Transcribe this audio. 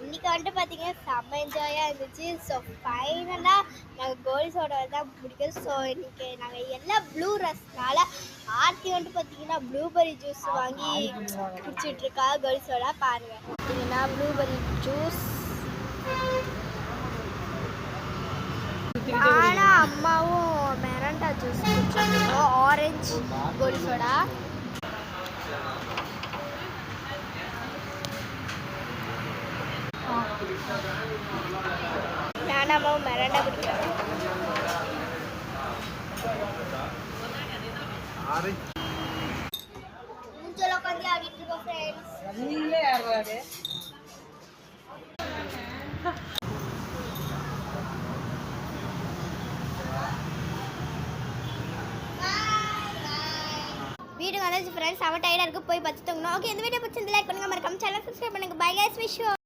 இன்னைக்கு வந்துட்டு பார்த்தீங்கன்னா செம்ம என்ஜாயாக இருந்துச்சு. ஸோ ஃபைனலாக நாங்கள் கோலி சோடா தான் பிடிக்கும். ஸோ இன்னைக்கு நாங்கள் எல்லாம் ப்ளூ ரஸ்னால ஆர்த்தி வந்துட்டு பார்த்தீங்கன்னா ப்ளூபெர்ரி ஜூஸ் வாங்கி குடிச்சிட்ருக்கா. கோலி சோடா பாருங்கள், பார்த்தீங்கன்னா ப்ளூபெர்ரி ஜூஸ். நானும் அம்மாவும் மெரண்டா ஜூஸ் குடிச்சிருக்கோம், ஆரஞ்சு கோலி சோடா. நானாவும் மெரண்டா குடிக்கிறேன். மூஞ்சல உட்காந்து ஆடிட்டு இருக்கோம் ஃப்ரெண்ட்ஸ். நீங்களே யாராவது வீட்டுக்கு வந்தாச்சு ஃப்ரெண்ட்ஸ். செம்ம டயர்டாக இருக்குது, போய் பத்து தூங்கணும். ஓகே, இந்த வீடியோ பிடிச்சிருந்து லைக் பண்ணுங்கள், மறக்காம சேனல் சப்ஸ்கிரைப் பண்ணுங்கள். Bye guys, wish you.